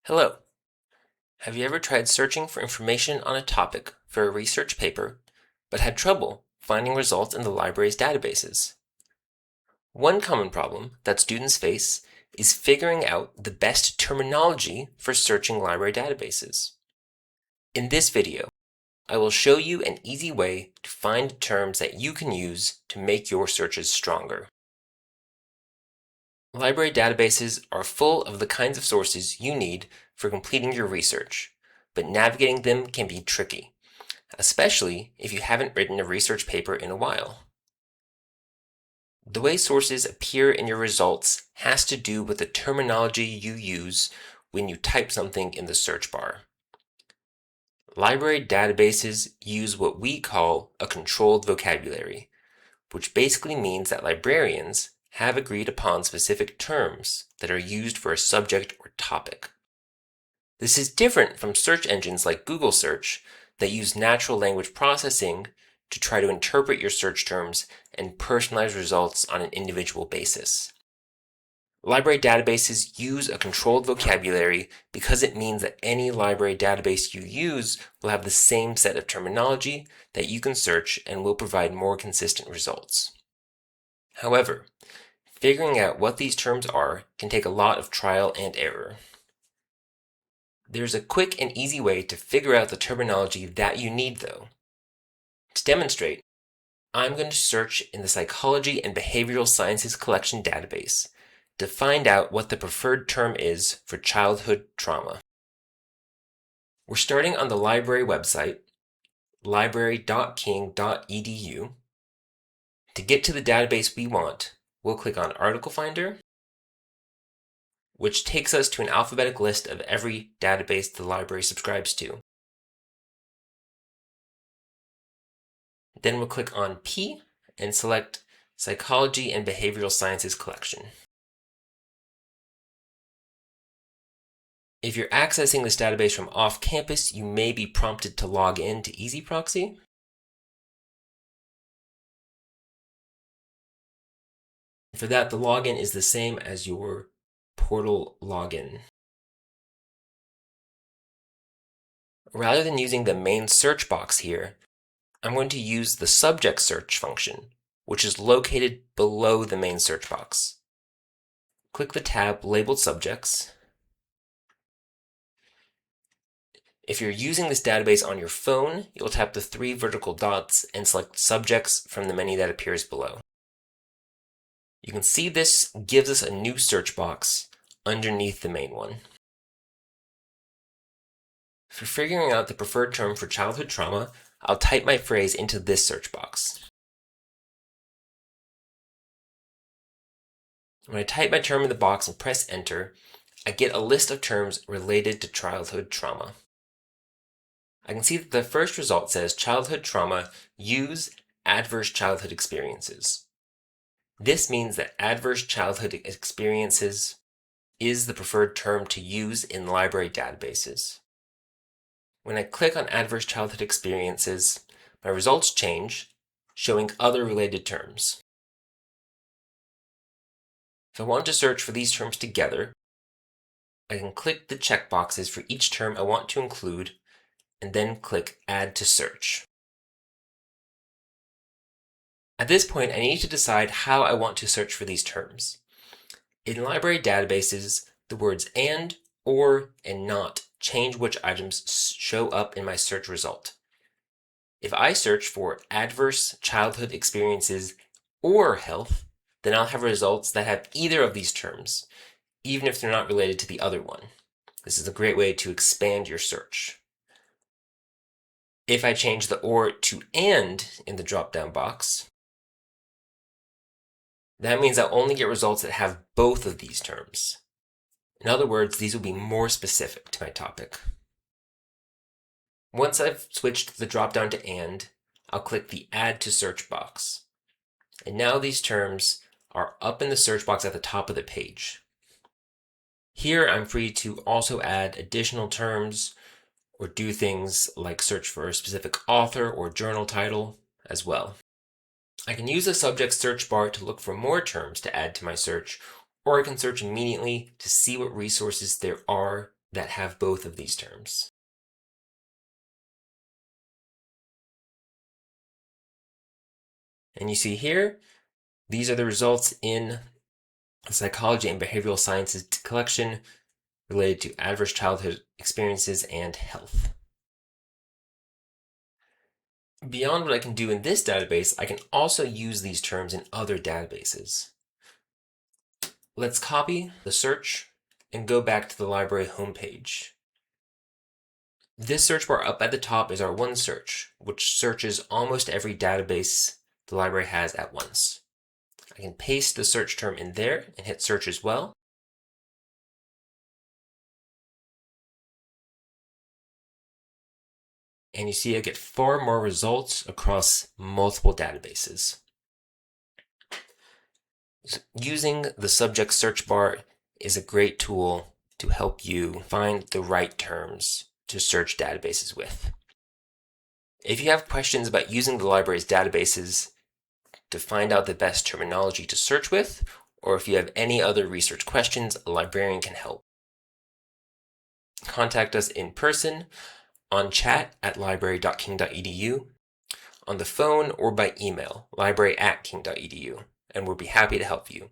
Hello. Have you ever tried searching for information on a topic for a research paper, but had trouble finding results in the library's databases? One common problem that students face is figuring out the best terminology for searching library databases. In this video, I will show you an easy way to find terms that you can use to make your searches stronger. Library databases are full of the kinds of sources you need for completing your research, but navigating them can be tricky, especially if you haven't written a research paper in a while. The way sources appear in your results has to do with the terminology you use when you type something in the search bar. Library databases use what we call a controlled vocabulary, which basically means that librarians have agreed upon specific terms that are used for a subject or topic. This is different from search engines like Google Search that use natural language processing to try to interpret your search terms and personalize results on an individual basis. Library databases use a controlled vocabulary because it means that any library database you use will have the same set of terminology that you can search and will provide more consistent results. However, figuring out what these terms are can take a lot of trial and error. There's a quick and easy way to figure out the terminology that you need, though. To demonstrate, I'm going to search in the Psychology and Behavioral Sciences Collection database to find out what the preferred term is for childhood trauma. We're starting on the library website, library.king.edu. To get to the database we want, we'll click on Article Finder, which takes us to an alphabetic list of every database the library subscribes to. Then we'll click on P and select Psychology and Behavioral Sciences Collection. If you're accessing this database from off campus, you may be prompted to log in to EasyProxy. For that, the login is the same as your portal login. Rather than using the main search box here, I'm going to use the subject search function, which is located below the main search box. Click the tab labeled Subjects. If you're using this database on your phone, you'll tap the 3 vertical dots and select Subjects from the menu that appears below. You can see this gives us a new search box underneath the main one. For figuring out the preferred term for childhood trauma, I'll type my phrase into this search box. When I type my term in the box and press enter, I get a list of terms related to childhood trauma. I can see that the first result says childhood trauma, use adverse childhood experiences. This means that adverse childhood experiences is the preferred term to use in library databases. When I click on adverse childhood experiences, my results change, showing other related terms. If I want to search for these terms together, I can click the checkboxes for each term I want to include and then click Add to Search. At this point, I need to decide how I want to search for these terms. In library databases, the words and, or, and not change which items show up in my search result. If I search for adverse childhood experiences or health, then I'll have results that have either of these terms, even if they're not related to the other one. This is a great way to expand your search. If I change the or to and in the drop-down box, that means I'll only get results that have both of these terms. In other words, these will be more specific to my topic. Once I've switched the drop-down to and, I'll click the Add to Search box. And now these terms are up in the search box at the top of the page. Here I'm free to also add additional terms or do things like search for a specific author or journal title as well. I can use the subject search bar to look for more terms to add to my search, or I can search immediately to see what resources there are that have both of these terms. And you see here, these are the results in the Psychology and Behavioral Sciences collection related to adverse childhood experiences and health. Beyond what I can do in this database, I can also use these terms in other databases. Let's copy the search and go back to the library homepage. This search bar up at the top is our OneSearch, which searches almost every database the library has at once. I can paste the search term in there and hit search as well. And you see I get far more results across multiple databases. Using the subject search bar is a great tool to help you find the right terms to search databases with. If you have questions about using the library's databases to find out the best terminology to search with, or if you have any other research questions, a librarian can help. Contact us in person, on chat@library.king.edu, on the phone, or by email, library@king.edu, and we'll be happy to help you.